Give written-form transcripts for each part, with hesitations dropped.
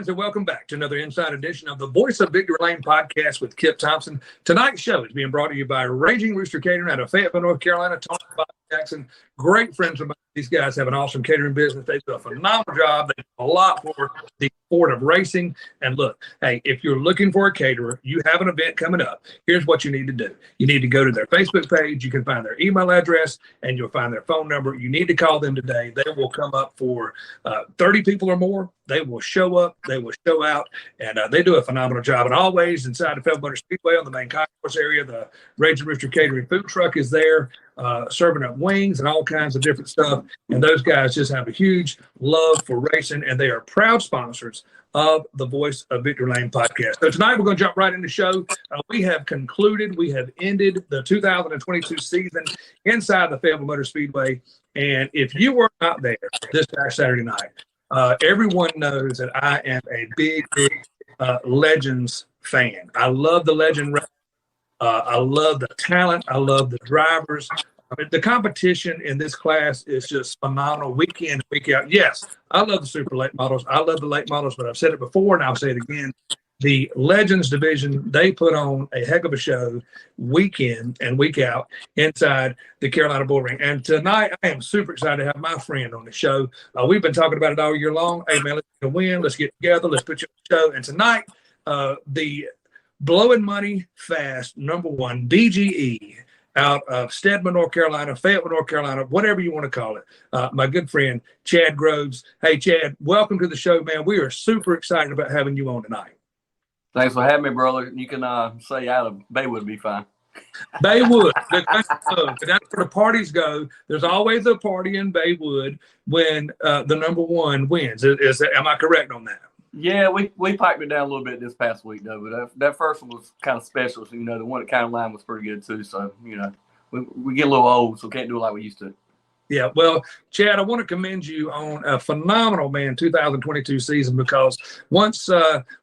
friends, and welcome back to another Inside Edition of the Voice of Victory Lane podcast with Kip Thompson. Tonight's show is being brought to you by Raging Rooster Catering out of Fayetteville, North Carolina. Tony Bob Jackson, great friends of mine. These guys have an awesome catering business. They do a phenomenal job. They do a lot for the sport of racing. And look, hey, if you're looking for a caterer, you have an event coming up, here's what you need to do. You need to go to their Facebook page. You can find their email address, and you'll find their phone number. You need to call them today. They will come up for 30 people or more. They will show up. They will show out. And they do a phenomenal job. And always inside the Fayetteville Motor Speedway on the main concourse area, the Raging Rooster Catering food truck is there, serving up wings and all kinds of different stuff. And those guys just have a huge love for racing, and they are proud sponsors of the Voice of Victory Lane podcast. So tonight we're going to jump right into the show. We have ended the 2022 season inside the Fayetteville Motor Speedway. And if you were not there this past Saturday night, everyone knows that I am a big Legends fan. I love the Legend. I love the talent. I love the drivers. The competition in this class is just phenomenal week in, week out. Yes, I love the super late models. I love the late models, but I've said it before and I'll say it again. The Legends division, they put on a heck of a show week in and week out inside the Carolina Bull Ring. And tonight, I am super excited to have my friend on the show. We've been talking about it all year long. Hey, man, let's get a win. Let's get together. Let's put you on the show. And tonight, the blowing money fast, number one, BGE, out of Stedman, North Carolina, Fayetteville, North Carolina, whatever you want to call it. My good friend, Chad Groves. Hey, Chad, welcome to the show, man. We are super excited about having you on tonight. Thanks for having me, brother. You can say out of Baywood would be fine. Baywood. That's where the parties go. There's always a party in Baywood when the number one wins. Am I correct on that? Yeah, we piped it down a little bit this past week, though. But that first one was kind of special. So, the one at County Line was pretty good, too. So, we get a little old, so can't do it like we used to. Yeah, well, Chad, I want to commend you on a phenomenal, 2022 season, because once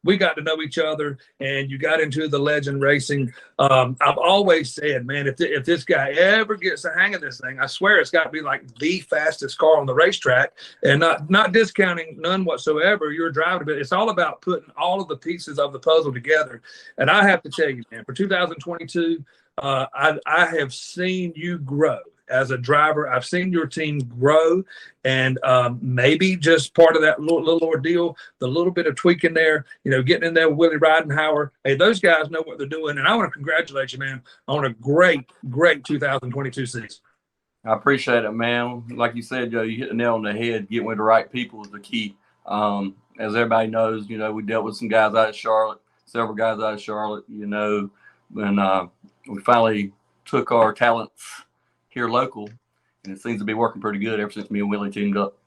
we got to know each other and you got into the Legend racing, I've always said, man, if this guy ever gets the hang of this thing, I swear it's got to be like the fastest car on the racetrack, and not discounting none whatsoever. You're driving, but it's all about putting all of the pieces of the puzzle together. And I have to tell you, man, for 2022, I have seen you grow. As a driver, I've seen your team grow, and maybe just part of that little ordeal, the little bit of tweaking there, getting in there with Willie Ridenhour. Hey, those guys know what they're doing, and I want to congratulate you, man, on a great 2022 season. I appreciate it, man. Like you said, Joe, you hit the nail on the head. Getting with the right people is the key. As everybody knows, we dealt with some guys out of Charlotte, several guys out of Charlotte, and we finally took our talents here local, and it seems to be working pretty good ever since me and Willie teamed up.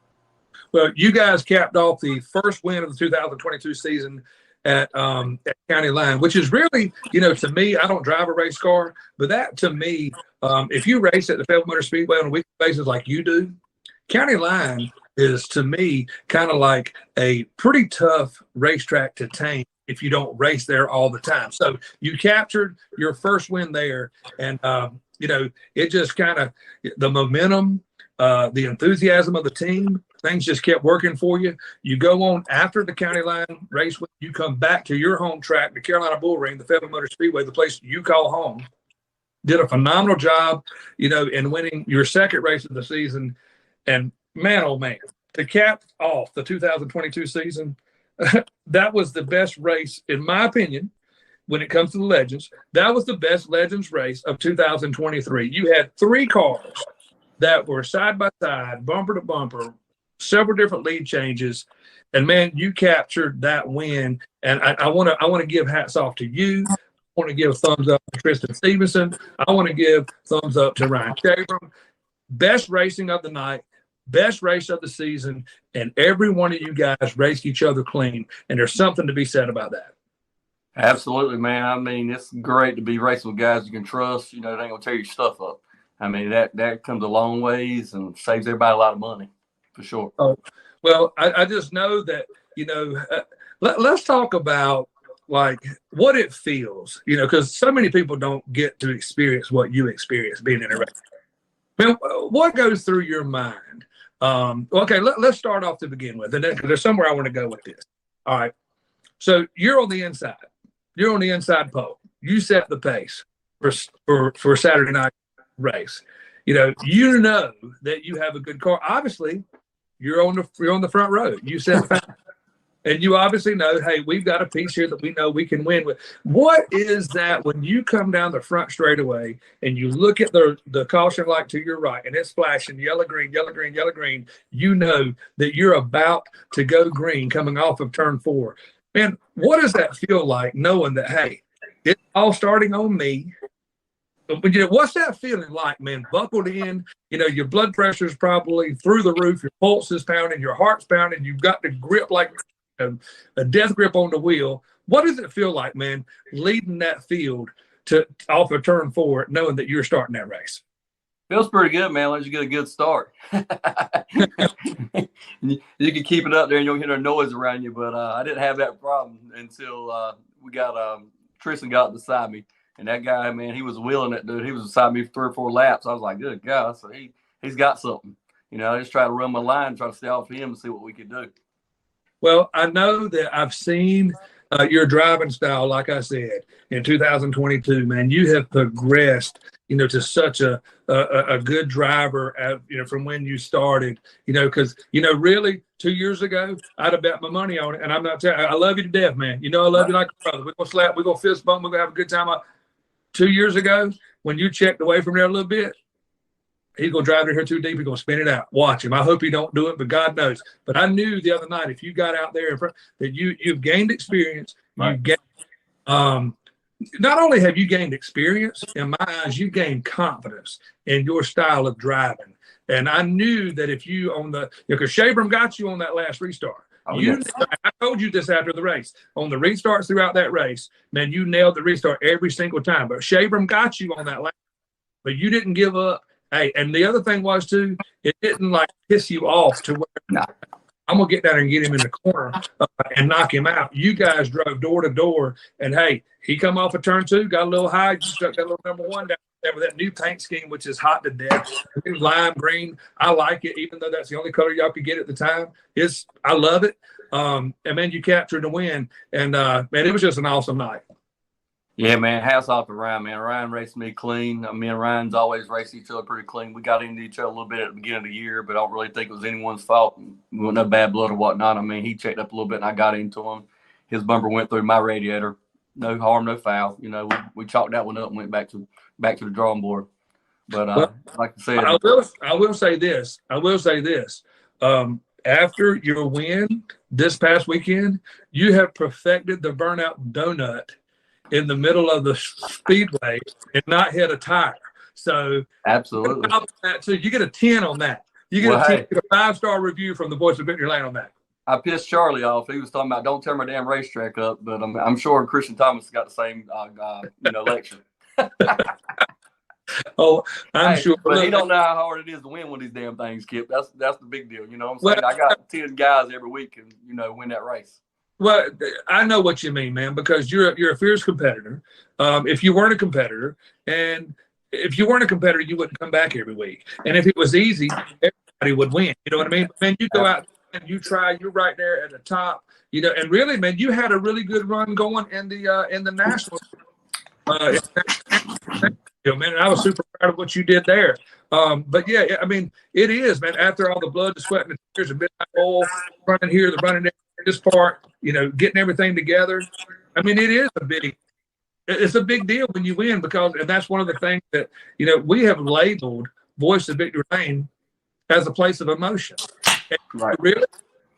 Well, you guys capped off the first win of the 2022 season at County Line, which is really, to me, I don't drive a race car, but that to me, if you race at the Fayetteville Motor Speedway on a weekly basis like you do, County Line is to me kind of like a pretty tough racetrack to tame if you don't race there all the time. So you captured your first win there, and it just kind of the momentum, the enthusiasm of the team, things just kept working for you. You go on after the County Line race, you come back to your home track, the Carolina Bull Ring, the Fayetteville Motor Speedway, the place you call home. Did a phenomenal job, in winning your second race of the season. And man, oh man, to cap off the 2022 season, that was the best race, in my opinion. When it comes to the Legends, that was the best Legends race of 2023. You had three cars that were side by side, bumper to bumper, several different lead changes, and man, you captured that win. And I want to give hats off to you. I want to give thumbs up to Tristan Stevenson. I want to give thumbs up to Ryan Chabram. Best racing of the night, best race of the season, and every one of you guys raced each other clean. And there's something to be said about that. Absolutely, man. I mean, it's great to be racing with guys you can trust. They ain't gonna tear your stuff up. I mean, that comes a long ways and saves everybody a lot of money, for sure. Oh, well, I just know that let's talk about like what it feels, because so many people don't get to experience what you experience being in a race. Man, what goes through your mind? Okay, let's start off to begin with, and there's somewhere I want to go with this. All right. So you're on the inside. You're on the inside pole. You set the pace for Saturday night race. You know that you have a good car. Obviously, you're on the front row. You set fast. And you obviously know, hey, we've got a piece here that we know we can win with. What is that when you come down the front straightaway and you look at the caution light to your right and it's flashing yellow, green, yellow, green, yellow, green, you know that you're about to go green coming off of turn 4. Man, what does that feel like knowing that, hey, it's all starting on me? But what's that feeling like, man? Buckled in, your blood pressure is probably through the roof, your pulse is pounding, your heart's pounding, you've got the grip like a death grip on the wheel. What does it feel like, man, leading that field to off of turn 4, knowing that you're starting that race? Feels pretty good, man. Let you get a good start. You can keep it up there and you don't hear no noise around you. But I didn't have that problem until we got Tristan got beside me. And that guy, man, he was wheeling it, dude. He was beside me for 3 or 4 laps. I was like, good God. So he's got something. I just try to run my line, try to stay off him and see what we could do. Well, I know that I've seen your driving style, like I said, in 2022, man. You have progressed, to such a good driver, from when you started, because, really 2 years ago, I'd have bet my money on it. And I'm not telling you, I love you to death, man. I love you like a brother. We're going to slap, we're going to fist bump, we're going to have a good time. 2 years ago, when you checked away from there a little bit, he's going to drive it here too deep. He's going to spin it out. Watch him. I hope he don't do it, but God knows. But I knew the other night, if you got out there in front, that you've gained experience. Right. Not only have you gained experience, in my eyes, you gained confidence in your style of driving. And I knew that if you because Shabram got you on that last restart. Oh, yes. I told you this after the race. On the restarts throughout that race, man, you nailed the restart every single time. But Shabram got you on that last, but you didn't give up. Hey, and the other thing was too, it didn't piss you off to where I'm gonna get down there and get him in the corner and knock him out. You guys drove door to door, and hey, he come off of turn 2, got a little high, you stuck that little number 1 down there with that new paint scheme, which is hot to death. Lime green, I like it, even though that's the only color y'all could get at the time. I love it. And man, you captured the win, and man, it was just an awesome night. Yeah, man, hats off to Ryan, man. Ryan raced me clean. Me and Ryan's always raced each other pretty clean. We got into each other a little bit at the beginning of the year, but I don't really think it was anyone's fault. We wasn't no bad blood or whatnot. He checked up a little bit, and I got into him. His bumper went through my radiator. No harm, no foul. We chalked that one up and went back to the drawing board. But like I said, I will say this. After your win this past weekend, you have perfected the burnout donut in the middle of the speedway and not hit a tire. So absolutely. So you get a 10 on that. You get a 5-star review from the Voice of Victory Lane on that. I pissed Charlie off. He was talking about don't tear my damn racetrack up, but I'm sure Christian Thomas got the same lecture. Oh, I'm sure. But he don't know how hard it is to win one of these damn things, Kip. That's the big deal. You know what I'm saying? I got 10 guys every week and win that race. Well, I know what you mean, man, because you're a fierce competitor. If you weren't a competitor, you wouldn't come back every week. And if it was easy, everybody would win. You know what I mean? Man, you go out and you try. You're right there at the top. And really, man, you had a really good run going in the national. Man, and I was super proud of what you did there. But yeah, it is, man. After all the blood, the sweat, and the tears, and midnight oil, running here, the running there, this part, getting everything together. It's a big deal when you win and that's one of the things that, we have labeled Voice of Victory Lane as a place of emotion. And right. Really,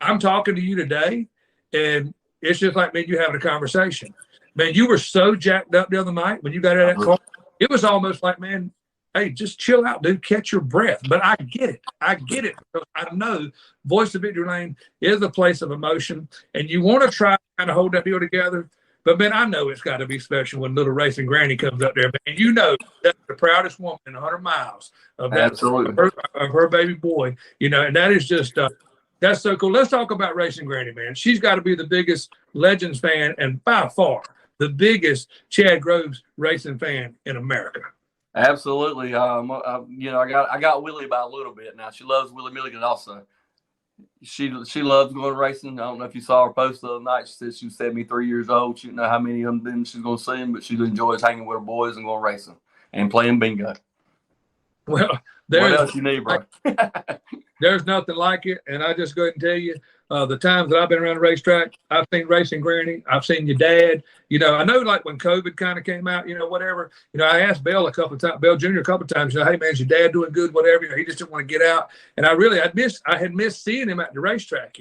I'm talking to you today, and it's just like, man, you having a conversation. Man, you were so jacked up the other night when you got out of that car. It was almost like, man, hey, just chill out, dude. Catch your breath. But I get it. Because I know Voice of Victory Lane is a place of emotion, and you want to try to kind of hold that deal together. But, man, I know it's got to be special when little racing granny comes up there. Man, that's the proudest woman in 100 miles of her baby boy. And that is just that's so cool. Let's talk about racing granny, man. She's got to be the biggest Legends fan and by far the biggest Chad Groves racing fan in America. Absolutely. I got Willie by a little bit now. She loves Willie Milligan also. She loves going racing. I don't know if you saw her post the other night. She said she was 73 years old. She didn't know how many of them she's going to see them, but she enjoys hanging with her boys and going racing and playing bingo. Well, what else you need, bro? There's nothing like it. And I just go ahead and tell you, the times that I've been around the racetrack, I've seen Racing Granny. I've seen your dad. I know like when COVID kind of came out, whatever, I asked Bill a couple of times, Bill Jr. a couple of times, hey, man, is your dad doing good, whatever? He just didn't want to get out. And I had missed seeing him at the racetrack,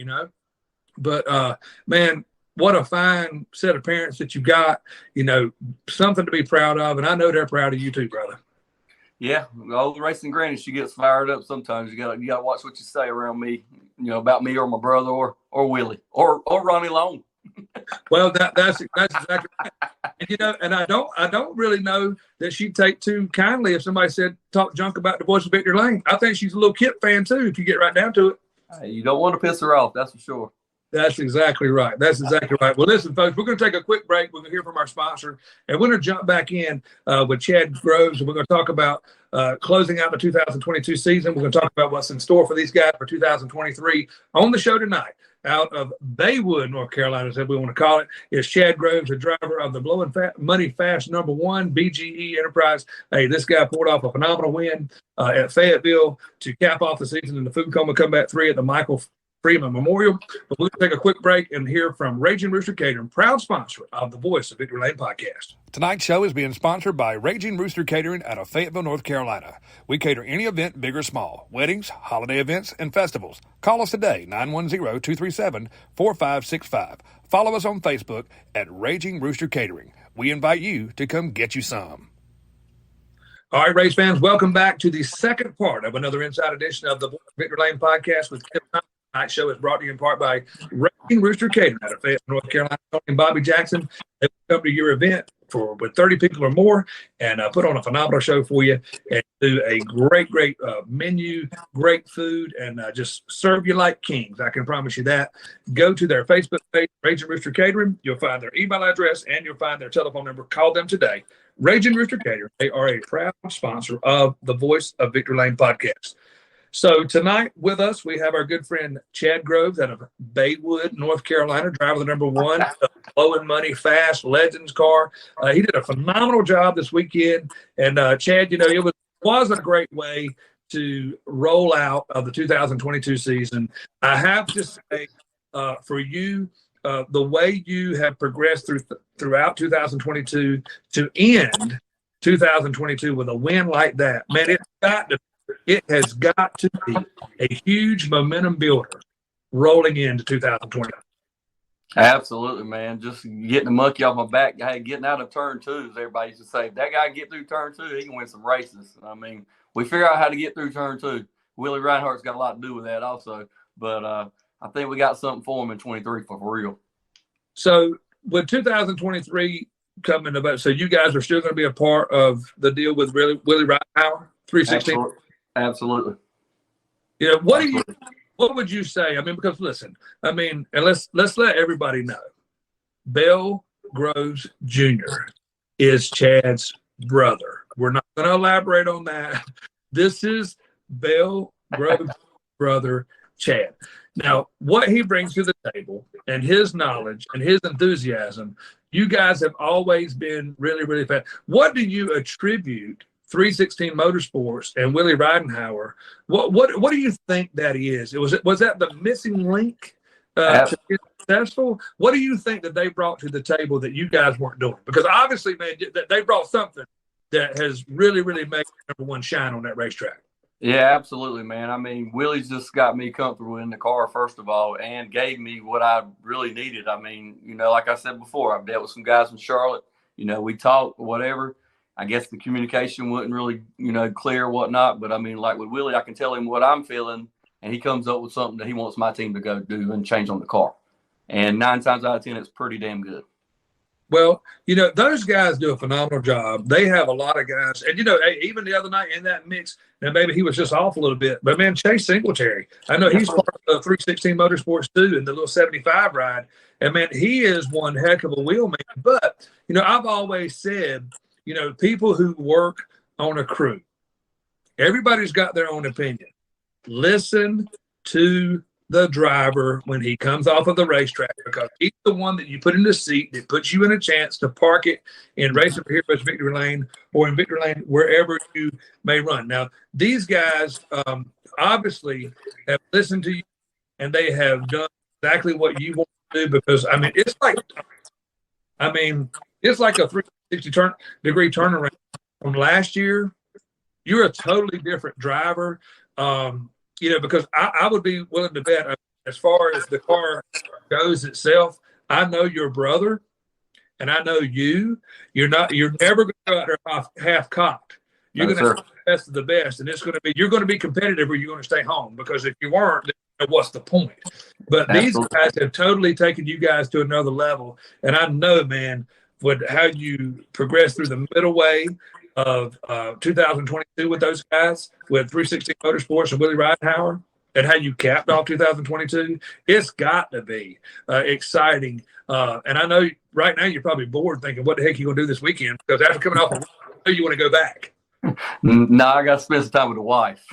But, man, what a fine set of parents that you got, something to be proud of. And I know they're proud of you too, brother. Yeah, old Racing Granny, she gets fired up sometimes. You gotta watch what you say around me, about me or my brother or Willie or Ronnie Long. Well, that's exactly right. And I don't really know that she'd take too kindly if somebody said talk junk about the voice of Victory Lane. I think she's a little Kip fan too, if you get right down to it. Hey, you don't want to piss her off, that's for sure. That's exactly right. Well, listen, folks, we're going to take a quick break. We're going to hear from our sponsor, and we're going to jump back in with Chad Groves, and we're going to talk about closing out the 2022 season. We're going to talk about what's in store for these guys for 2023. On the show tonight, out of Baywood, North Carolina, as we want to call it, is Chad Groves, the driver of the Blowing Money Fast #1 BGE Enterprise. Hey, this guy pulled off a phenomenal win at Fayetteville to cap off the season in the Food Coma Comeback 3 at the Michael Freeman Memorial. But we'll take a quick break and hear from Raging Rooster Catering, proud sponsor of the Voice of Victory Lane podcast. Tonight's show is being sponsored by Raging Rooster Catering out of Fayetteville, North Carolina. We cater any event, big or small, weddings, holiday events, and festivals. Call us today, 910-237-4565. Follow us on Facebook at Raging Rooster Catering. We invite you to come get you some. All right, race fans, welcome back to the second part of another Inside Edition of the Voice of Victory Lane podcast with Kip Thompson. Tonight's show is brought to you in part by Raging Rooster Catering out of Fayetteville, North Carolina. Tony and Bobby Jackson, they come to your event with 30 people or more and put on a phenomenal show for you and do a great menu, great food, and just serve you like kings. I can promise you that. Go to their Facebook page, Raging Rooster Catering. You'll find their email address and you'll find their telephone number. Call them today. Raging Rooster Catering. They are a proud sponsor of the Voice of Victory Lane podcast. So tonight with us, we have our good friend Chad Groves out of Baywood, North Carolina, driver the #1 Blowing Money Fast Legends car. He did a phenomenal job this weekend. And Chad, it was a great way to roll out of the 2022 season. I have to say, for you, the way you have progressed throughout 2022 to end 2022 with a win like that, man, it has got to be a huge momentum builder rolling into 2020. Absolutely, man. Just getting the monkey off my back. Hey, getting out of turn 2, as everybody used to say. If that guy can get through turn 2, he can win some races. I mean, we figure out how to get through turn 2. Willie Reinhardt's got a lot to do with that also. But I think we got something for him in 23 for real. So with 2023 coming about, so you guys are still going to be a part of the deal with Willie Reinhardt, 316? Absolutely. What would you say? I mean, because listen, and let's let everybody know, Bill Groves Jr. is Chad's brother. We're not going to elaborate on that. This is Bill Groves' brother, Chad. Now, what he brings to the table and his knowledge and his enthusiasm, you guys have always been really, really fast. What do you attribute 316 Motorsports and Willie Ridenhour? What do you think that is? Was that the missing link to get successful? What do you think that they brought to the table that you guys weren't doing? Because obviously, man, they brought something that has really, really made #1 shine on that racetrack. Yeah, absolutely, man. I mean, Willie's just got me comfortable in the car, first of all, and gave me what I really needed. I mean, like I said before, I've dealt with some guys from Charlotte. We talked, whatever. I guess the communication wasn't really, clear or whatnot. But, I mean, like with Willie, I can tell him what I'm feeling, and he comes up with something that he wants my team to go do and change on the car. And 9 times out of 10, it's pretty damn good. Well, those guys do a phenomenal job. They have a lot of guys. And, even the other night in that mix, now maybe he was just off a little bit. But, man, Chase Singletary, I know he's part of 316 Motorsports too in the little 75 ride. And, man, he is one heck of a wheelman. But, I've always said, people who work on a crew, everybody's got their own opinion. Listen to the driver when he comes off of the racetrack, because he's the one that you put in the seat that puts you in a chance to park it in Racing for Heroes Victory Lane or in Victory Lane, wherever you may run. Now, these guys obviously have listened to you and they have done exactly what you want to do, because it's like a 360 degree turnaround from last year. You're a totally different driver. Because I would be willing to bet, as far as the car goes itself, I know your brother and I know you. You're never going to go out there half cocked. You're going to be the best of the best, and you're going to be competitive, or you're going to stay home, because if you weren't, then what's the point? But these guys have totally taken you guys to another level, and I know, man, how you progress through the middle way of 2022 with those guys, with 360 Motorsports and Willie Ridenhour, and how you capped off 2022, it's got to be exciting. And I know right now you're probably bored thinking, what the heck are you going to do this weekend? Because after coming off, I know you want to go back. No, I got to spend some time with the wife.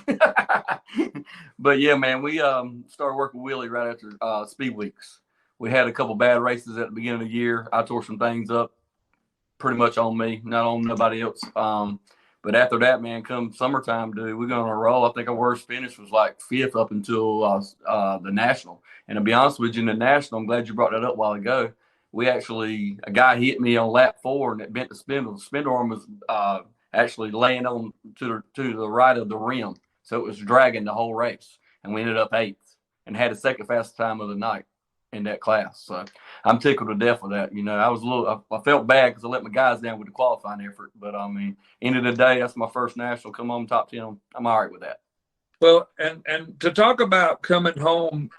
But yeah, man, we started working with Willie right after Speed Weeks. We had a couple bad races at the beginning of the year. I tore some things up, pretty much on me, not on nobody else. But after that, man, come summertime, dude, we're going to roll. I think our worst finish was like 5th up until the National. And to be honest with you, in the National, I'm glad you brought that up a while ago. A guy hit me on lap 4 and it bent the spindle. The spindle arm was actually laying on to the right of the rim. So it was dragging the whole race. And we ended up 8th and had the second fastest time of the night in that class. So I'm tickled to death with that. I felt bad because I let my guys down with the qualifying effort. But end of the day, that's my first National. Come on, top 10. I'm all right with that. Well, and to talk about coming home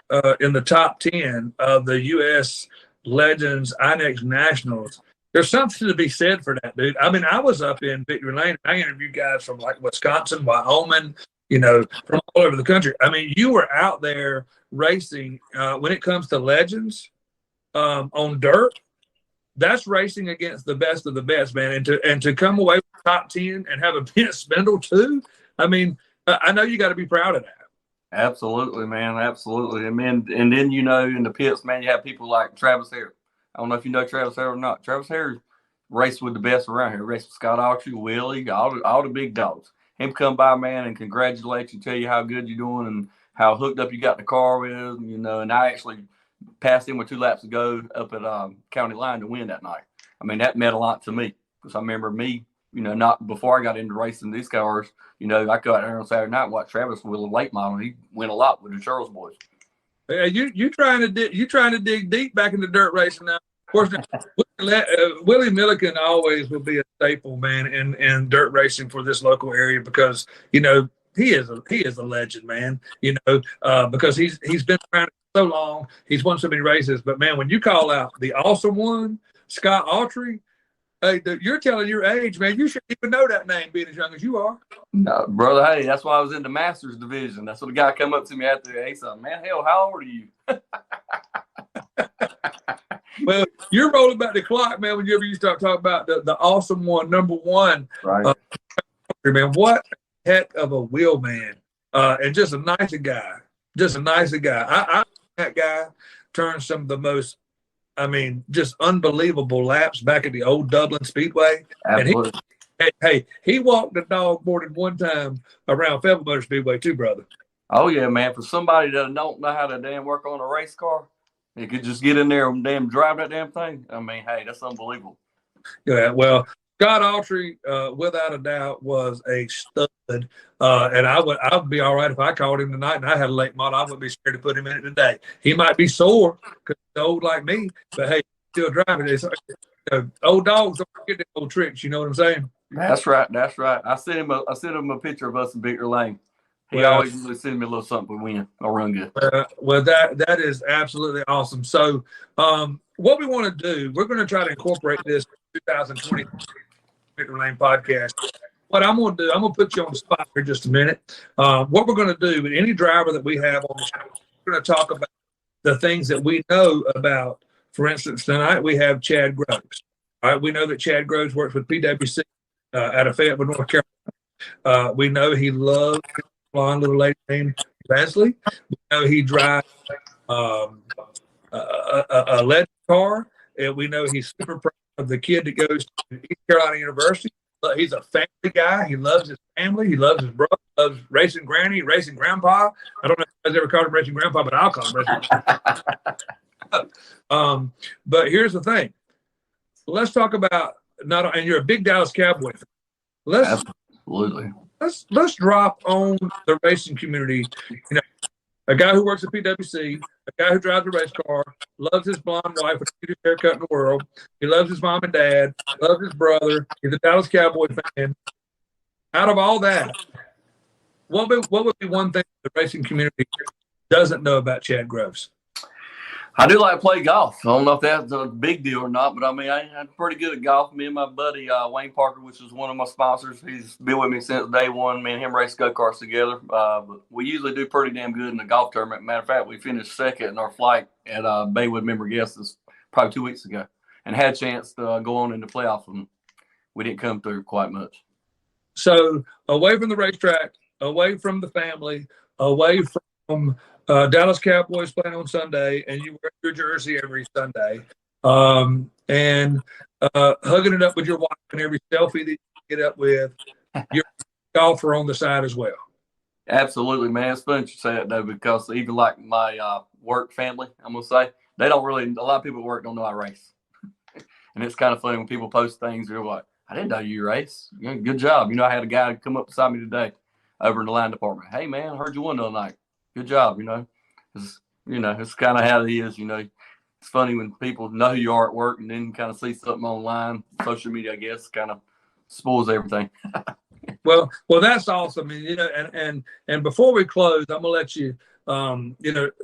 in the top 10 of the U.S. Legends INEX Nationals, there's something to be said for that, dude. I was up in Victory Lane. I interviewed guys from like Wisconsin, Wyoming, from all over the country. You were out there racing. When it comes to Legends on dirt, that's racing against the best of the best, man. And to come away with top 10 and have a bent spindle too. I know you got to be proud of that. Absolutely, man. Absolutely. And then, in the pits, man, you have people like Travis Hare. I don't know if you know Travis Hare or not. Travis Hare raced with the best around here. Raced with Scott Autry, Willie, all the big dogs. Him come by, man, and congratulate you, tell you how good you're doing and how hooked up you got the car with, and I actually passed him with 2 laps to go up at County Line to win that night. That meant a lot to me, because I remember me, not before I got into racing these cars, I go out there on Saturday night and watch Travis with a late model. He went a lot with the Charles boys. You trying to dig deep back into dirt racing now. Of course, Willie Milliken always will be a staple, man, in dirt racing for this local area, because he is a legend, man. Because he's been around so long, he's won so many races. But man, when you call out the awesome one, Scott Autry, hey, you're telling your age, man. You shouldn't even know that name, being as young as you are. No, brother. Hey, that's why I was in the Masters division. That's what the guy come up to me after. He said, "Man, hell, how old are you?" Well, you're rolling back the clock, man. Whenever you start talking about the awesome one, number one, right? Man, what a heck of a wheel man, and just a nicer guy. I that guy turned some of the most, just unbelievable laps back at the old Dublin Speedway. Absolutely. And he walked the dog more than one time around Fayetteville Motor Speedway too, brother. Oh yeah, man. For somebody that don't know how to damn work on a race car, you could just get in there and damn drive that damn thing. Hey, that's unbelievable. Yeah, well, Scott Autry, without a doubt, was a stud. And I would be all right if I called him tonight and I had a late model. I wouldn't be scared to put him in it today. He might be sore because he's old like me, but hey, still driving. Old dogs don't forget the old tricks. You know what I'm saying? That's right. I sent him a picture of us in Victory Lane. He always usually sends me a little something to win or run good. Well, that is absolutely awesome. So, what we want to do, we're going to try to incorporate this 2020 Victory Lane podcast. What I'm going to do, I'm going to put you on the spot for just a minute. What we're going to do with any driver that we have on the show, we're going to talk about the things that we know about. For instance, tonight we have Chad Groves. All right, we know that Chad Groves works with PWC out of Fayetteville, North Carolina. We know he loves a blonde little lady named Leslie. We know he drives a legend car, and we know he's super proud of the kid that goes to East Carolina University. But he's a family guy. He loves his family. He loves his brother. Loves racing granny, racing grandpa. I don't know if you guys ever called him racing grandpa, but I'll call him racing grandpa. But here's the thing. Let's talk about and you're a big Dallas Cowboy fan. Absolutely. Let's drop on the racing community. You know, a guy who works at PwC, a guy who drives a race car, loves his blonde wife with the cutest haircut in the world. He loves his mom and dad, loves his brother. He's a Dallas Cowboy fan. Out of all that, what would be one thing the racing community doesn't know about Chad Groves? I do like to play golf. I don't know if that's a big deal or not, but I mean, I'm pretty good at golf. Me and my buddy Wayne Parker, which is one of my sponsors, he's been with me since day one. Me and him race go-karts together. But we usually do pretty damn good in the golf tournament. Matter of fact, we finished second in our flight at Baywood Member Guests probably 2 weeks ago and had a chance to go on in the playoffs, and we didn't come through quite much. So away from the racetrack, away from the family, away from Dallas Cowboys playing on Sunday, and you wear your jersey every Sunday, and hugging it up with your wife and every selfie that you get up with, you're a golfer on the side as well. Absolutely, man. It's funny you say that, though, because even like my work family, I'm going to say, they don't really, a lot of people at work don't know I race. And it's kind of funny when people post things, they're like, I didn't know you race. Good job. You know, I had a guy come up beside me today over in the line department. Hey, man, I heard you won the other night. Good job, it's kind of how it is, It's funny when people know who you are at work and then kind of see something online. Social media, I guess, kind of spoils everything. Well, that's awesome. And before we close, I'm gonna let you,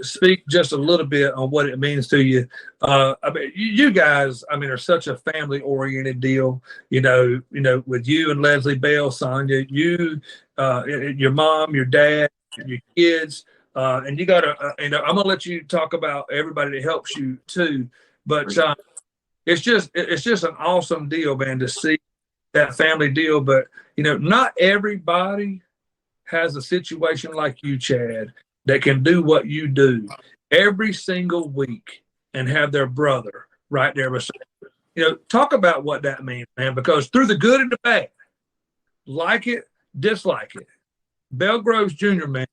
speak just a little bit on what it means to you. I mean, you guys, are such a family-oriented deal. With you and Leslie Bell, Sonia, you, your mom, your dad, your kids. And you got to, I'm going to let you talk about everybody that helps you too. But it's just an awesome deal, man, to see that family deal. But, not everybody has a situation like you, Chad, that can do what you do every single week and have their brother right there beside you. Talk about what that means, man, because through the good and the bad, like it, dislike it, Bell Groves Jr., man,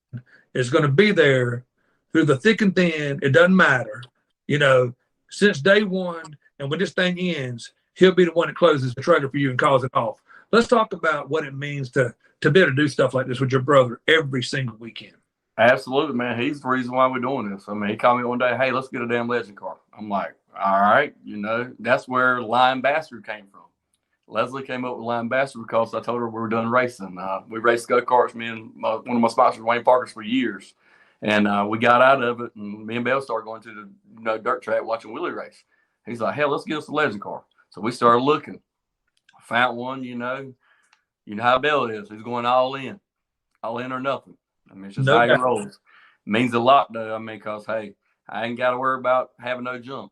is going to be there through the thick and thin. It doesn't matter. Since day one, and when this thing ends, he'll be the one that closes the trailer for you and calls it off. Let's talk about what it means to be able to do stuff like this with your brother every single weekend. Absolutely, man. He's the reason why we're doing this. He called me one day, hey, let's get a damn legend car. I'm like, all right. That's where Lion Bastard came from. Leslie came up with Lion Bastard because I told her we were done racing. We raced go-karts, me and one of my sponsors, Wayne Parker's, for years. And we got out of it, and me and Bell started going to the dirt track watching Willie race. He's like, hell, let's get us a legend car. So we started looking. Found one, you know how Bell is. He's going all in or nothing. It's just how he rolls. It means a lot, though. Because, hey, I ain't got to worry about having no jump.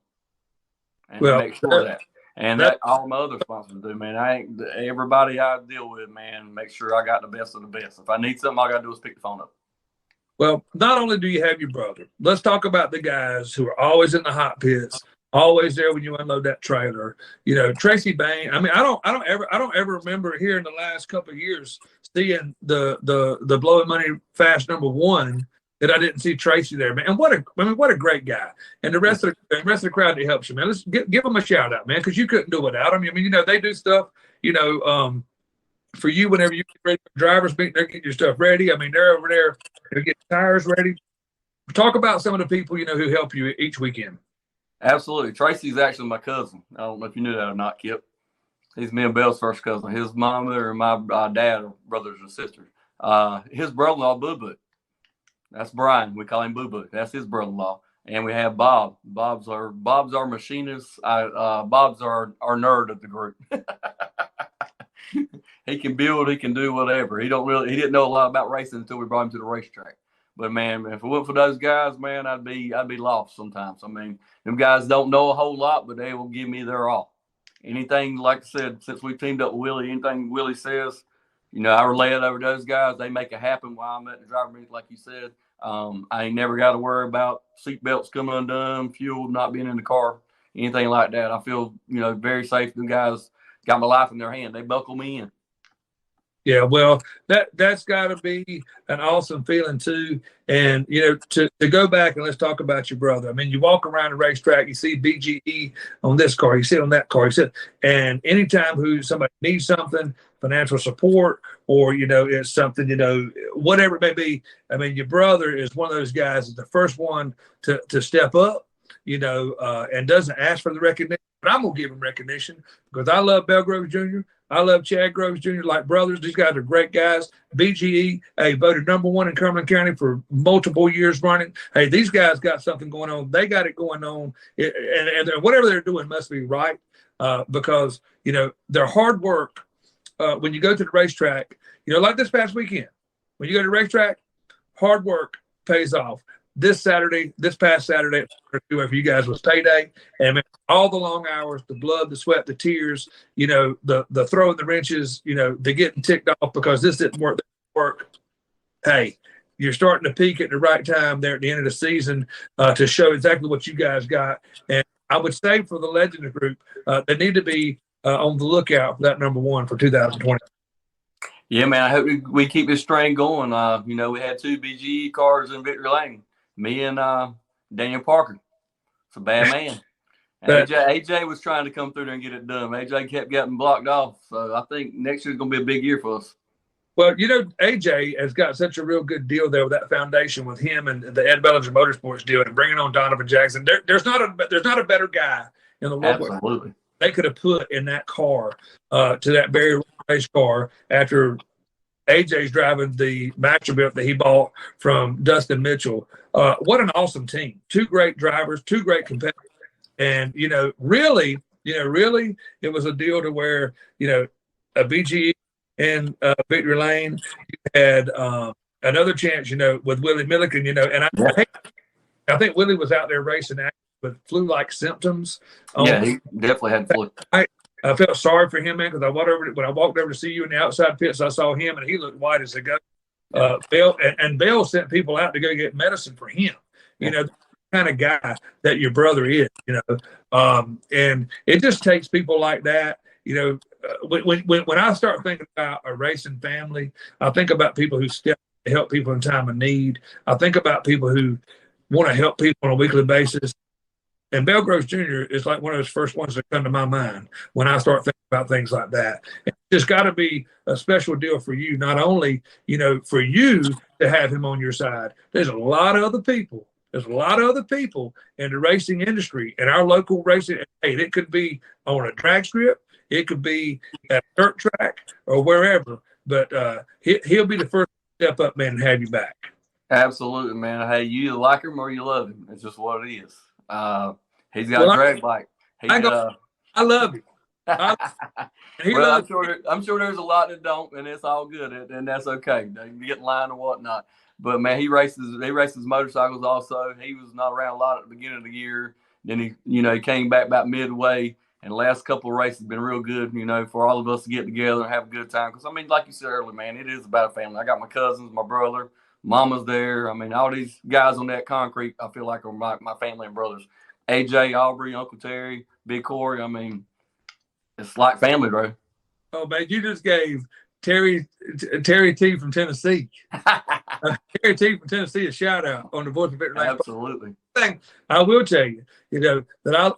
And make sure that. And that all my other sponsors do, man. Everybody I deal with, man, make sure I got the best of the best. If I need something, all I got to do is pick the phone up. Well, not only do you have your brother, let's talk about the guys who are always in the hot pits, always there when you unload that trailer. Tracy Bain. I don't ever remember here in the last couple of years seeing the Blowing Money Fast #1 that I didn't see Tracy there, man. And what a great guy. And the rest of the crowd that helps you, man. Let's give them a shout out, man, because you couldn't do it without them. They do stuff, for you whenever you get ready for driver's meeting, they're getting your stuff ready. They're over there, they're getting tires ready. Talk about some of the people, who help you each weekend. Absolutely. Tracy's actually my cousin. I don't know if you knew that or not, Kip. He's me and Bell's first cousin. His mama and my dad are brothers and sisters. His brother-in-law, Boo Boo. That's Brian. We call him Boo Boo. That's his brother-in-law. And we have Bob. Bob's our machinist. Bob's our nerd of the group. He can build. He can do whatever. He didn't know a lot about racing until we brought him to the racetrack. But man, if it wasn't for those guys, man, I'd be lost sometimes. Them guys don't know a whole lot, but they will give me their all. Anything, like I said, since we teamed up with Willie, anything Willie says, I relay it over to those guys. They make it happen while I'm at the driver meet, like you said. I ain't never got to worry about seat belts coming undone, fuel not being in the car, anything like that. I feel, very safe. The guys got my life in their hand. They buckle me in. Yeah, well, that's got to be an awesome feeling too. And to go back and let's talk about your brother. I mean, you walk around the racetrack, you see BGE on this car, you see it on that car, and anytime somebody needs something, financial support, or it's something, whatever it may be. I mean, your brother is one of those guys, is the first one to step up, and doesn't ask for the recognition. But I'm gonna give him recognition because I love Bell Groves Jr. I love Chad Groves Jr. like brothers. These guys are great guys. BGE, voted #1 in Cumberland County for multiple years running. Hey, these guys got something going on. They got it going on, and whatever they're doing must be right because their hard work. When you go to the racetrack, like this past weekend, when you go to the racetrack, hard work pays off. This past Saturday, for you guys was payday, and all the long hours, the blood, the sweat, the tears, the throwing the wrenches, the getting ticked off because this didn't work. Hey, you're starting to peak at the right time there at the end of the season to show exactly what you guys got. And I would say for the Legends group, they need to be on the lookout for that #1 for 2020. Yeah, man. I hope we keep this strain going. We had 2 BGE cars in Victory Lane. Me and Daniel Parker. It's a bad man. AJ was trying to come through there and get it done. AJ kept getting blocked off. So I think next year's going to be a big year for us. Well, AJ has got such a real good deal there with that foundation with him and the Ed Bellinger Motorsports deal and bringing on Donovan Jackson. There's not a better guy in the world. Absolutely. They could have put in that car to that Barry race car after AJ's driving the Masterbuilt that he bought from Dustin Mitchell. What an awesome team. 2 great drivers, 2 great competitors. And, really, it was a deal to where, a BGE in Victory Lane, you had another chance, with Willie Milliken, and I think Willie was out there racing with flu-like symptoms. Yeah, he definitely had flu. I felt sorry for him, man, because when I walked over to see you in the outside pits, I saw him, and he looked white as a ghost. Bill sent people out to go get medicine for him. The kind of guy that your brother is. And it just takes people like that. When I start thinking about a racing family, I think about people who step to help people in time of need. I think about people who want to help people on a weekly basis. And Bell Groves Jr. is like one of those first ones that come to my mind when I start thinking about things like that. It's got to be a special deal for you, not only, for you to have him on your side. There's a lot of other people. There's a lot of other people in the racing industry and our local racing. Hey, it could be on a drag strip. It could be at a dirt track or wherever. But he'll be the first step up, man, and have you back. Absolutely, man. Hey, you either like him or you love him. It's just what it is. He's got a drag bike. I love him. I'm sure there's a lot that don't, and it's all good, and that's okay. They can get in line or whatnot. But man, he races motorcycles also. He was not around a lot at the beginning of the year. Then he came back about midway, and the last couple of races have been real good. For all of us to get together and have a good time. Because like you said earlier, man, it is about a family. I got my cousins, my brother. Mama's there. All these guys on that concrete, I feel like are my family and brothers. AJ, Aubrey, Uncle Terry, Big Corey. It's like family, bro. Oh, man, you just gave Terry T from Tennessee. Terry T from Tennessee a shout out on the Voice of Victory Lane. Absolutely. I will tell you, that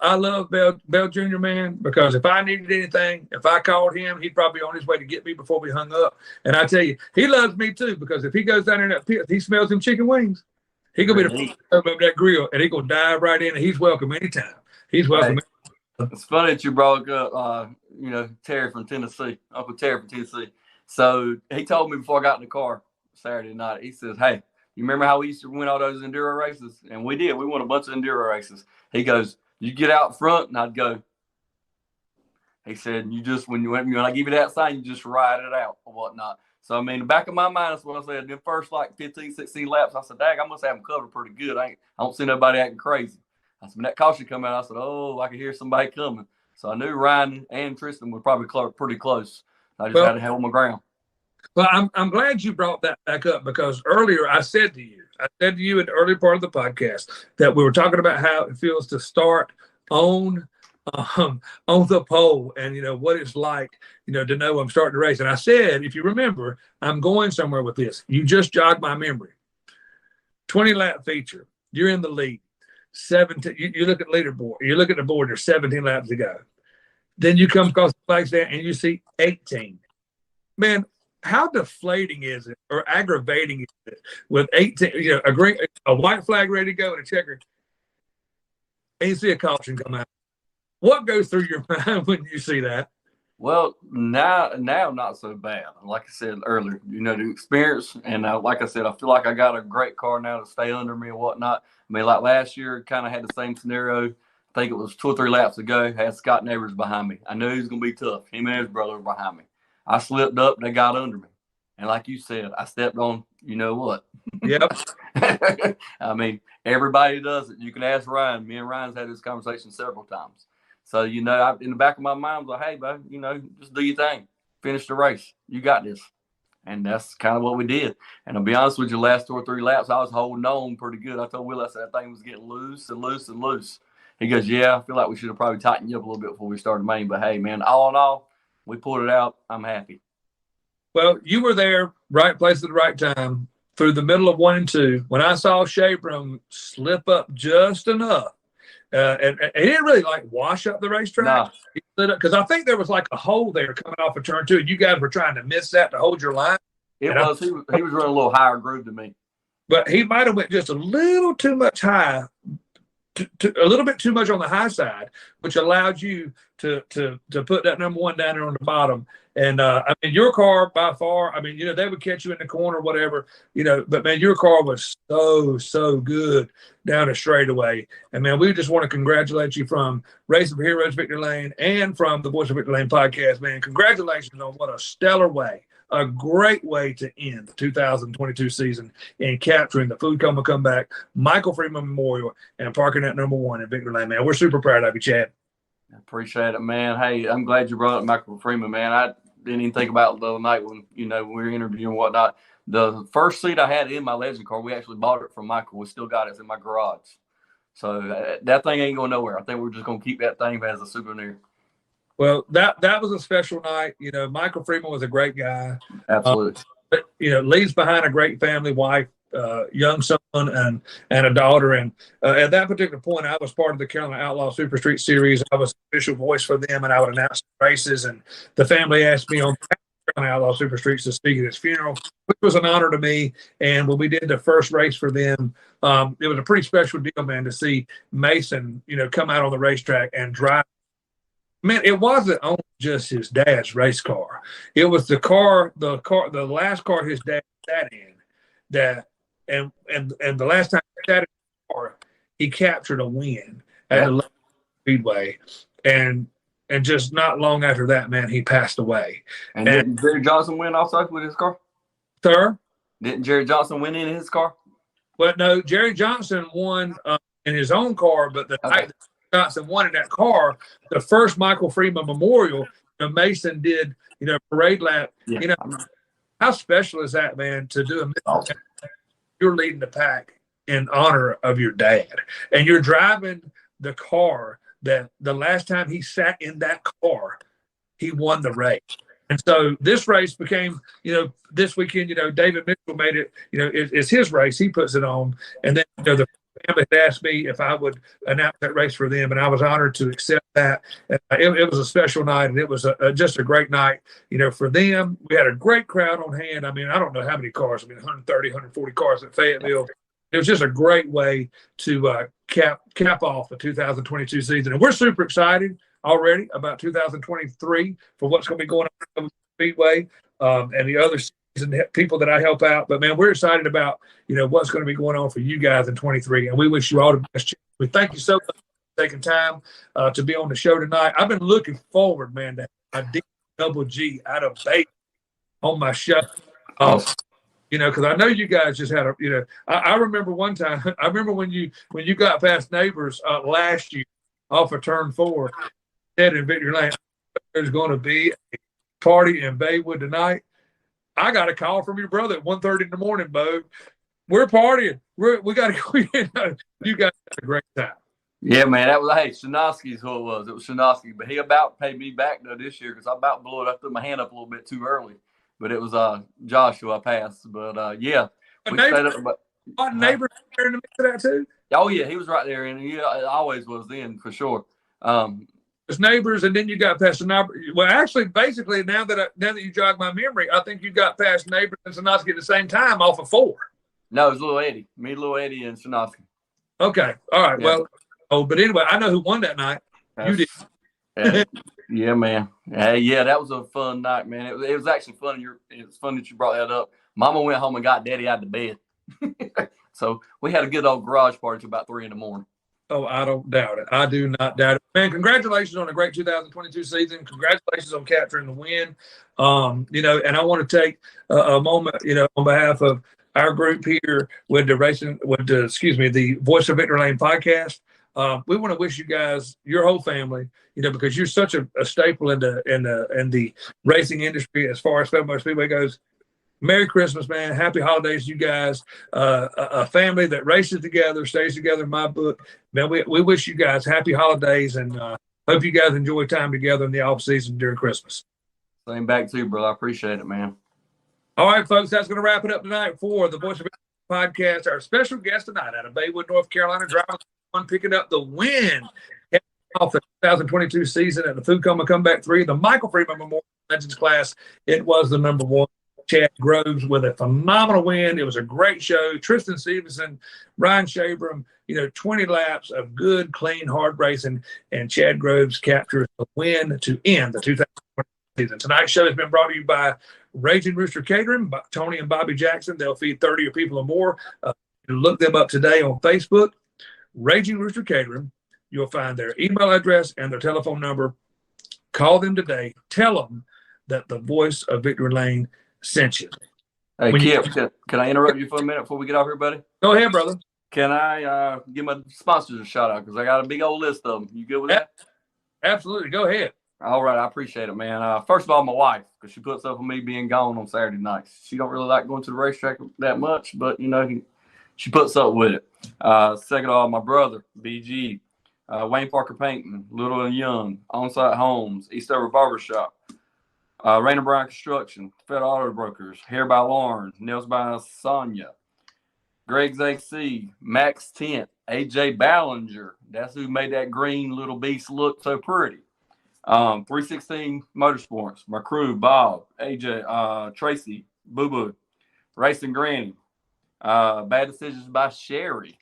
I love Bell Jr., man, because if I needed anything, if I called him, he'd probably be on his way to get me before we hung up. And I tell you, he loves me too, because if he goes down there in that pit, he smells them chicken wings. He gonna be the first to open up that grill, and he gonna dive right in, and he's welcome anytime. He's welcome. Hey, it's funny that you brought up, Terry from Tennessee, Uncle Terry from Tennessee. So he told me before I got in the car Saturday night, he says, hey, you remember how we used to win all those enduro races? And we did. We won a bunch of enduro races. He goes, you get out front, and I'd go. He said, when I give you that sign, you just ride it out or whatnot. So, the back of my mind, that's what I said. The first, 15, 16 laps, I said, dang, I must have them covered pretty good. I don't see nobody acting crazy. I said, when that caution come out, I said, oh, I could hear somebody coming. So I knew Ryan and Tristan were probably pretty close. I just had to hold my ground. Well, I'm glad you brought that back up because earlier I said to you in the early part of the podcast that we were talking about how it feels to start on on the pole and what it's like to know I'm starting to race. And I said, if you remember, I'm going somewhere with this. You just jogged my memory. 20 lap feature. You're in the lead. 17. You look at leaderboard. You look at the board. There's 17 laps to go. Then you come across the flag stand and you see 18. Man, how deflating is it or aggravating is it with 18, a white flag ready to go and a checker, and you see a caution come out? What goes through your mind when you see that? Well, now not so bad. Like I said earlier, the experience, and like I said, I feel like I got a great car now to stay under me and whatnot. I mean, like last year, kind of had the same scenario. I think it was 2 or 3 laps ago. Had Scott Neighbors behind me. I knew he was going to be tough. Him and his brother were behind me. I slipped up. They got under me. And like you said, I stepped on, you know what? Yep. I mean, everybody does it. You can ask Ryan. Me and Ryan's had this conversation several times. So, in the back of my mind, I was like, hey, bud, just do your thing. Finish the race. You got this. And that's kind of what we did. And to be honest with you, last 2 or 3 laps, I was holding on pretty good. I told Will, I said, that thing was getting loose and loose and loose. He goes, yeah, I feel like we should have probably tightened you up a little bit before we started main. But, hey, man, all in all, we pulled it out. I'm happy. Well, you were there, right place at the right time, through the middle of 1 and 2. When I saw Shabram slip up just enough, and he didn't really wash up the racetrack. No. Because I think there was a hole there coming off of turn 2, and you guys were trying to miss that to hold your line. He was running a little higher groove than me. But he might have went just a little too much high, a little bit too much on the high side, which allowed you to put that number 1 down there on the bottom. And I mean, your car by far, I mean, they would catch you in the corner, whatever, but man, your car was so good down a straightaway. And man, we just want to congratulate you from Racing for Heroes Victory Lane and from the Voice of Victory Lane podcast, man. Congratulations on what a stellar way, a great way to end the 2022 season in capturing the Food Coma Comeback, Michael Freeman Memorial, and parking at number 1 in Victory Lane, man. We're super proud of you, Chad. I appreciate it, man. Hey, I'm glad you brought up Michael Freeman, man. I didn't even think about it the other night when, when we were interviewing and whatnot. The first seat I had in my Legend car, we actually bought it from Michael. We still got it in my garage. So that thing ain't going nowhere. I think we're just going to keep that thing as a souvenir. Well, that was a special night. Michael Freeman was a great guy. Absolutely. But, leaves behind a great family, wife, young son, and a daughter. And at that particular point, I was part of the Carolina Outlaw Super Street Series. I was official voice for them, and I would announce the races. And the family asked me on Carolina Outlaw Super Streets to speak at his funeral, which was an honor to me. And when we did the first race for them, it was a pretty special deal, man, to see Mason, come out on the racetrack and drive. Man, it wasn't only just his dad's race car. It was the last car his dad sat in and the last time he sat in the car, he captured a win at the Speedway. And just not long after that, man, he passed away. And didn't Jerry Johnson win also with his car? Sir? Didn't Jerry Johnson win in his car? Well, no, Jerry Johnson won in his own car, but the night that Johnson won in that car, the first Michael Freeman Memorial, Mason did, parade lap. Yeah. How special is that, man, to do you're leading the pack in honor of your dad. And you're driving the car that the last time he sat in that car, he won the race. And so this race became, this weekend, David Mitchell made it, it's his race. He puts it on. And then, the family had asked me if I would announce that race for them, and I was honored to accept that. It was a special night, and it was just a great night, for them. We had a great crowd on hand. I mean, I don't know how many cars. 130, 140 cars at Fayetteville. It was just a great way to cap off the 2022 season. And we're super excited already about 2023 for what's going to be going on at Speedway and the other season people that I help out. But, man, we're excited about, what's going to be going on for you guys in 23. And we wish you all the best. We thank you so much for taking time to be on the show tonight. I've been looking forward, man, to have a double G out of bait on my show. Because I know you guys just had I remember one time, I remember when you got past Neighbors last year off of turn 4, said in Victory Lane, there's going to be a party in Baywood tonight. I got a call from your brother at 1:30 in the morning, Bo. We're partying. We got to go. You guys had a great time. Yeah, man, that was Shinosky's who it was. It was Shinosky, but he about paid me back though this year because I about blew it. I threw my hand up a little bit too early, but it was Josh who I passed. But yeah, A we neighbor, stayed up. neighbor there in the mix of that too. Oh yeah, he was right there, and yeah, it always was then for sure. As neighbors, and then you got past the number. Well, actually, basically, now that you jog my memory, I think you got past neighbors and Shinosky at the same time off of 4. No, it was Little Eddie, me, Little Eddie, and Shinosky. Okay, all right. Yeah. Well, but anyway, I know who won that night. You did. Yeah, man. Hey, yeah, that was a fun night, man. It was actually fun. It's fun that you brought that up. Mama went home and got Daddy out of bed. So we had a good old garage party till about 3 a.m. Oh, I don't doubt it. I do not doubt it. Man, congratulations on a great 2022 season. Congratulations on capturing the win. And I want to take a moment, on behalf of our group here with the Voice of Victory Lane podcast. We want to wish you guys, your whole family, because you're such a staple in the racing industry as far as Fayetteville Speedway goes. Merry Christmas, man. Happy holidays, you guys. A family that races together, stays together in my book. Man, we wish you guys happy holidays and hope you guys enjoy time together in the off season during Christmas. Same back to you, brother. I appreciate it, man. All right, folks, that's going to wrap it up tonight for the Voice of Podcast. Our special guest tonight out of Baywood, North Carolina, driving on picking up the win off the 2022 season at the Food Coma Comeback 3, the Michael Freeman Memorial Legends class. It was the number 1. Chad Groves with a phenomenal win. It was a great show. Tristan Stevenson, Ryan Shabram, 20 laps of good, clean, hard racing, and Chad Groves captures the win to end the 2020 season. Tonight's show has been brought to you by Raging Rooster Catering, by Tony and Bobby Jackson. They'll feed 30 or people or more. Look them up today on Facebook, Raging Rooster Catering. You'll find their email address and their telephone number. Call them today. Tell them that the Voice of Victory Lane sent you. Hey, Kip, can I interrupt you for a minute before we get off here, buddy? Go ahead, brother. Can I give my sponsors a shout out? Because I got a big old list of them. You good with that? Absolutely. Go ahead. All right. I appreciate it, man. First of all, my wife, because she puts up with me being gone on Saturday nights. She don't really like going to the racetrack that much, but, she puts up with it. Second of all, my brother, BG, Wayne Parker Painting, Little and Young, On-Site Homes, Eastover Barbershop, Rainer Bryan Construction, Fed Auto Brokers, Hair by Lauren, Nails by Sonia, Greg's AC, Max Tent, AJ Ballinger. That's who made that green little beast look so pretty. 316 Motorsports, my crew, Bob, AJ, Tracy, Boo Boo, Racing Granny, Bad Decisions by Sherry,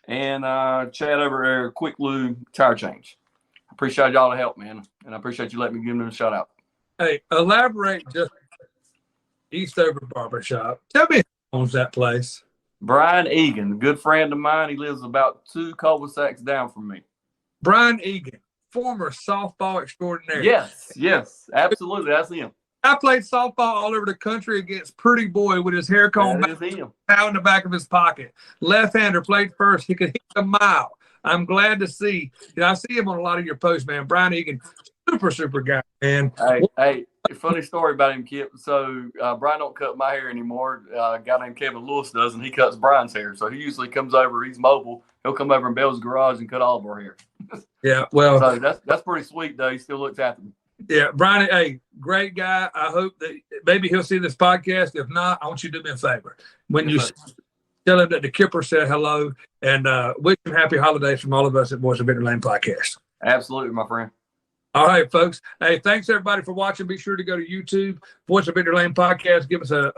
and Chad over there, Quick Lube Tire Change. I appreciate y'all the help, man, and I appreciate you letting me give them a shout out. Hey, elaborate just Eastover Barbershop. Tell me who owns that place. Brian Egan, a good friend of mine. He lives about 2 cul-de-sacs down from me. Brian Egan, former softball extraordinaire. Yes, absolutely. That's him. I played softball all over the country against Pretty Boy with his hair combed That is him. out in the back of his pocket. Left-hander, played first. He could hit a mile. I'm glad to see. I see him on a lot of your posts, man. Brian Egan, super guy, man. Hey, funny story about him, Kip. So Brian don't cut my hair anymore. A guy named Kevin Lewis does, and he cuts Brian's hair. So he usually comes over. He's mobile. He'll come over in Bell's garage and cut all of our hair. Yeah, well, so that's pretty sweet, though. He still looks after me. Yeah, Brian, hey, great guy. I hope that maybe he'll see this podcast. If not, I want you to do me a favor. When you tell him that the Kipper said hello, and wish him happy holidays from all of us at Voice of Victory Lane Podcast. Absolutely, my friend. All right, folks. Hey, thanks everybody for watching. Be sure to go to YouTube, Voice of Victory Lane Podcast. Give us a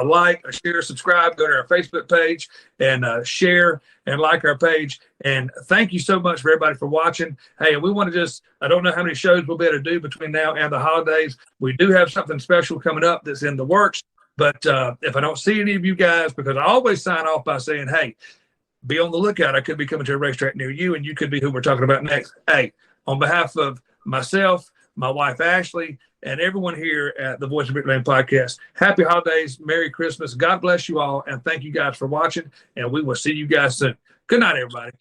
like, a share, subscribe. Go to our Facebook page and share and like our page. And thank you so much for everybody for watching. Hey, we want to I don't know how many shows we'll be able to do between now and the holidays. We do have something special coming up that's in the works. But if I don't see any of you guys, because I always sign off by saying, hey, be on the lookout. I could be coming to a racetrack near you, and you could be who we're talking about next. Hey, on behalf of myself, my wife Ashley, and everyone here at the Voice of Victory Lane Podcast, happy holidays, Merry Christmas. God bless you all, and thank you guys for watching, and we will see you guys soon. Good night, everybody.